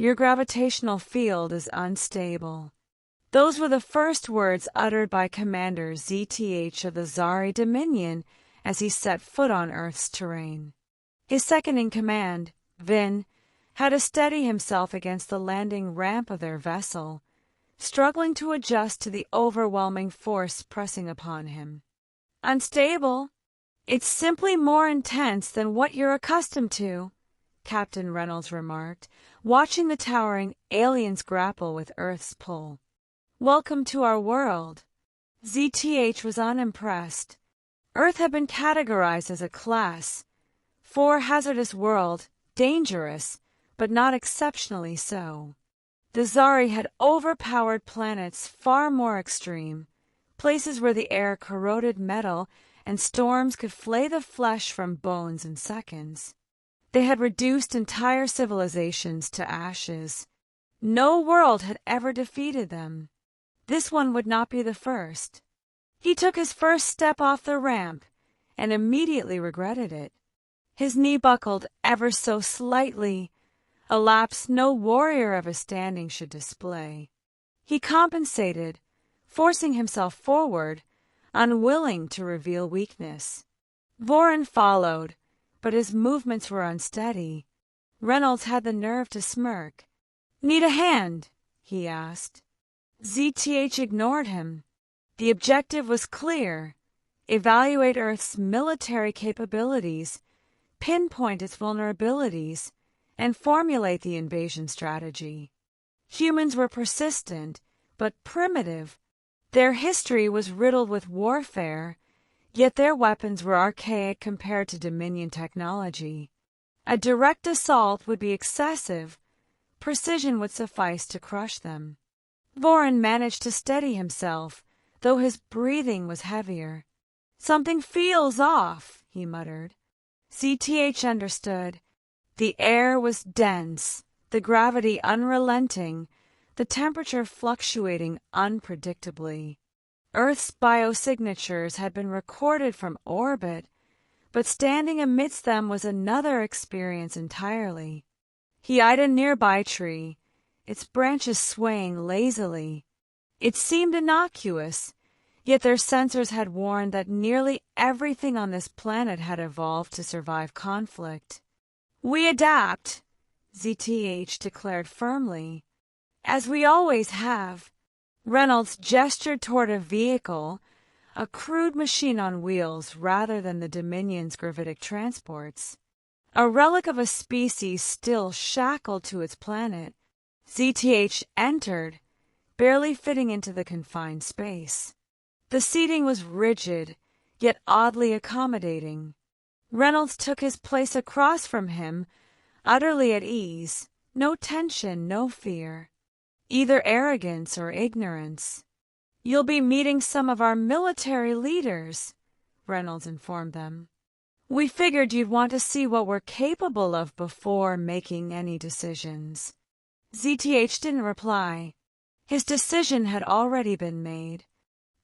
Your gravitational field is unstable. Those were the first words uttered by Commander ZTH of the Zari Dominion as he set foot on Earth's terrain. His second-in-command, Vin, had to steady himself against the landing ramp of their vessel, struggling to adjust to the overwhelming force pressing upon him. "Unstable? It's simply more intense than what you're accustomed to," Captain Reynolds remarked, watching the towering aliens grapple with Earth's pull. "Welcome to our world." ZTH was unimpressed. Earth had been categorized as a Class 4 hazardous world, dangerous, but not exceptionally so. The Zari had overpowered planets far more extreme, places where the air corroded metal and storms could flay the flesh from bones in seconds. They had reduced entire civilizations to ashes. No world had ever defeated them. This one would not be the first. He took his first step off the ramp and immediately regretted it. His knee buckled ever so slightly, a lapse no warrior of his standing should display. He compensated, forcing himself forward, unwilling to reveal weakness. Vorin followed, but his movements were unsteady. Reynolds had the nerve to smirk. "Need a hand?" he asked. ZTH ignored him. The objective was clear: evaluate Earth's military capabilities, pinpoint its vulnerabilities, and formulate the invasion strategy. Humans were persistent, but primitive. Their history was riddled with warfare, yet their weapons were archaic compared to Dominion technology. A direct assault would be excessive. Precision would suffice to crush them. Vorin managed to steady himself, though his breathing was heavier. "Something feels off," he muttered. ZTH understood. The air was dense, the gravity unrelenting, the temperature fluctuating unpredictably. Earth's biosignatures had been recorded from orbit, but standing amidst them was another experience entirely. He eyed a nearby tree, its branches swaying lazily. It seemed innocuous, yet their sensors had warned that nearly everything on this planet had evolved to survive conflict. "We adapt," ZTH declared firmly. "As we always have." Reynolds gestured toward a vehicle, a crude machine on wheels rather than the Dominion's gravitic transports. A relic of a species still shackled to its planet. ZTH entered, barely fitting into the confined space. The seating was rigid, yet oddly accommodating. Reynolds took his place across from him, utterly at ease, no tension, no fear, either arrogance or ignorance. "You'll be meeting some of our military leaders," Reynolds informed them. "We figured you'd want to see what we're capable of before making any decisions." ZTH didn't reply. His decision had already been made.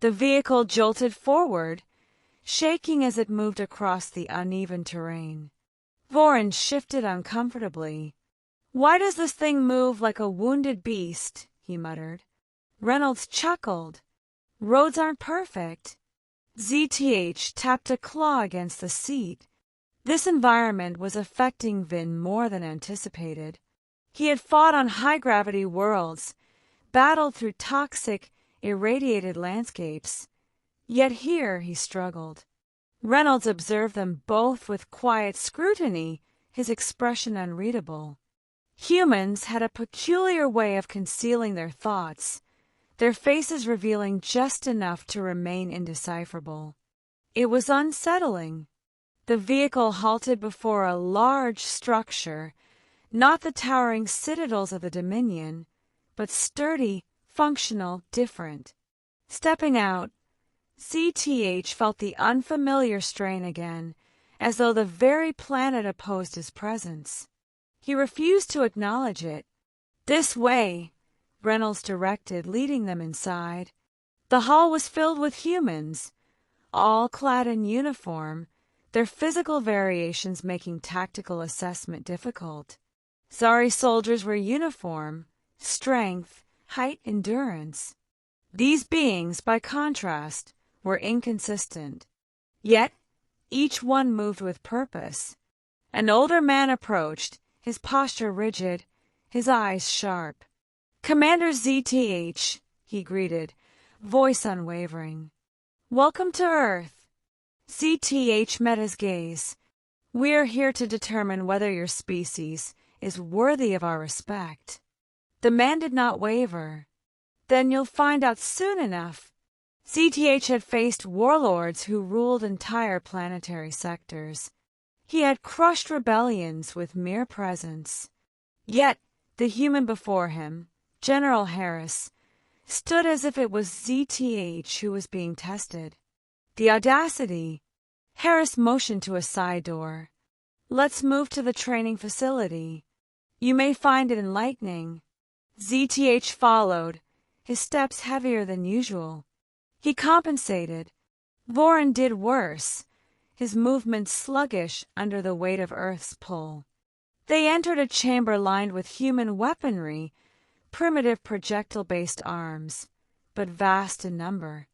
The vehicle jolted forward, shaking as it moved across the uneven terrain. Vorin shifted uncomfortably. "Why does this thing move like a wounded beast?" he muttered. Reynolds chuckled. "Roads aren't perfect." ZTH tapped a claw against the seat. This environment was affecting Vin more than anticipated. He had fought on high-gravity worlds, battled through toxic, irradiated landscapes. Yet here he struggled. Reynolds observed them both with quiet scrutiny, his expression unreadable. Humans had a peculiar way of concealing their thoughts, their faces revealing just enough to remain indecipherable. It was unsettling. The vehicle halted before a large structure, not the towering citadels of the Dominion, but sturdy, functional, different. Stepping out, ZTH felt the unfamiliar strain again, as though the very planet opposed his presence. He refused to acknowledge it. "This way," Reynolds directed, leading them inside. The hall was filled with humans, all clad in uniform, their physical variations making tactical assessment difficult. Zari soldiers were uniform, strength, height, endurance. These beings, by contrast, were inconsistent. Yet, each one moved with purpose. An older man approached, his posture rigid, his eyes sharp. "Commander ZTH," he greeted, voice unwavering. "Welcome to Earth." ZTH met his gaze. "We're here to determine whether your species is worthy of our respect." The man did not waver. "Then you'll find out soon enough." ZTH had faced warlords who ruled entire planetary sectors. He had crushed rebellions with mere presence. Yet the human before him, General Harris, stood as if it was ZTH who was being tested. The audacity! Harris motioned to a side door. "Let's move to the training facility. You may find it enlightening." ZTH followed, his steps heavier than usual. He compensated. Vorin did worse, his movements sluggish under the weight of Earth's pull. They entered a chamber lined with human weaponry, primitive projectile-based arms, but vast in number.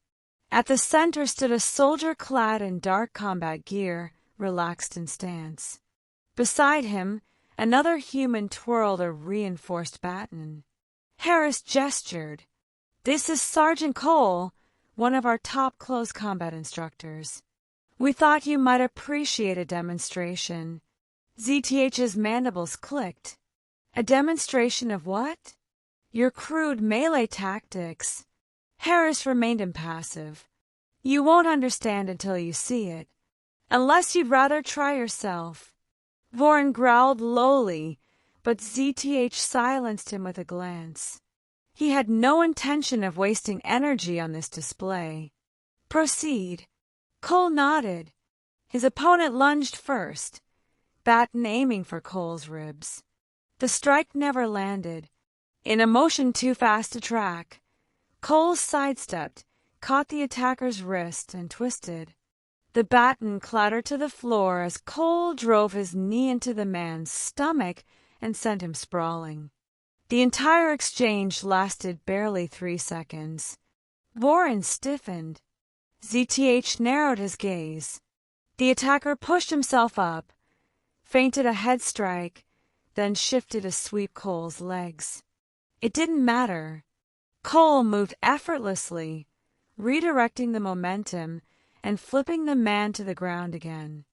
At the center stood a soldier clad in dark combat gear, relaxed in stance. Beside him, another human twirled a reinforced baton. Harris gestured. "This is Sergeant Cole, one of our top close combat instructors. We thought you might appreciate a demonstration." ZTH's mandibles clicked. "A demonstration of what?" "Your crude melee tactics." Harris remained impassive. "You won't understand until you see it. Unless you'd rather try yourself." Vorin growled lowly, but ZTH silenced him with a glance. He had no intention of wasting energy on this display. "Proceed." Cole nodded. His opponent lunged first, baton aiming for Cole's ribs. The strike never landed. In a motion too fast to track, Cole sidestepped, caught the attacker's wrist, and twisted. The baton clattered to the floor as Cole drove his knee into the man's stomach and sent him sprawling. The entire exchange lasted barely 3 seconds. Vorin stiffened. ZTH narrowed his gaze. The attacker pushed himself up, feinted a head strike, then shifted to sweep Cole's legs. It didn't matter. Cole moved effortlessly, redirecting the momentum and flipping the man to the ground again.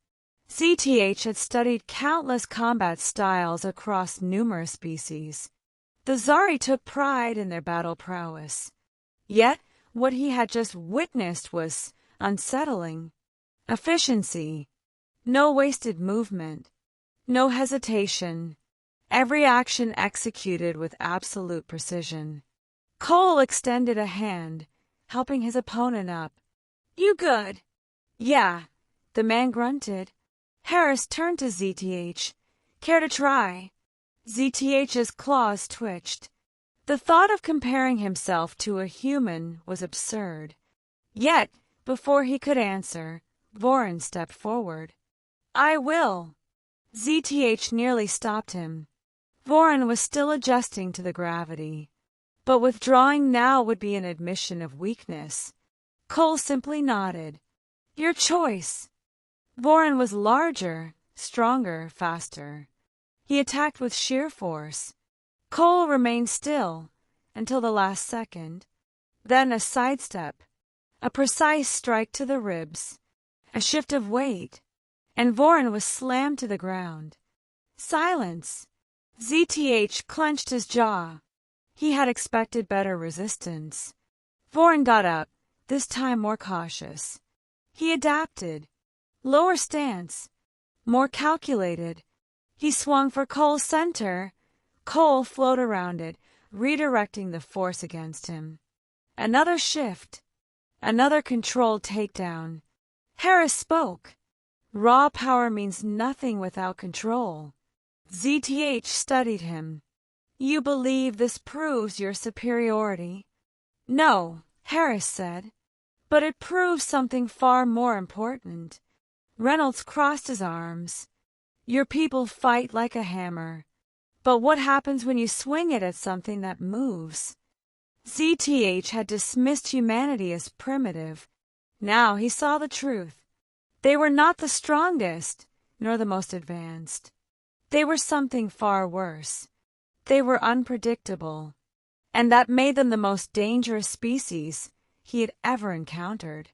ZTH had studied countless combat styles across numerous species. The Zari took pride in their battle prowess. Yet what he had just witnessed was unsettling. Efficiency. No wasted movement. No hesitation. Every action executed with absolute precision. Cole extended a hand, helping his opponent up. "You good?" "Yeah," the man grunted. Harris turned to ZTH. "Care to try?" ZTH's claws twitched. The thought of comparing himself to a human was absurd. Yet, before he could answer, Vorin stepped forward. "I will." ZTH nearly stopped him. Vorin was still adjusting to the gravity. But withdrawing now would be an admission of weakness. Cole simply nodded. "Your choice." Vorin was larger, stronger, faster. He attacked with sheer force. Cole remained still until the last second. Then a sidestep, a precise strike to the ribs, a shift of weight, and Vorin was slammed to the ground. Silence. ZTH clenched his jaw. He had expected better resistance. Vorin got up, this time more cautious. He adapted. Lower stance, more calculated. He swung for Cole's center. Cole flowed around it, redirecting the force against him. Another shift. Another controlled takedown. Harris spoke. Raw power means nothing without control. ZTH studied him. "You believe this proves your superiority?" "No," Harris said. "But it proves something far more important." Reynolds crossed his arms. "Your people fight like a hammer, But what happens when you swing it at something that moves? ZTH had dismissed humanity as primitive. Now he saw the truth. They were not the strongest, nor the most advanced. They were something far worse. They were unpredictable, and that made them the most dangerous species he had ever encountered.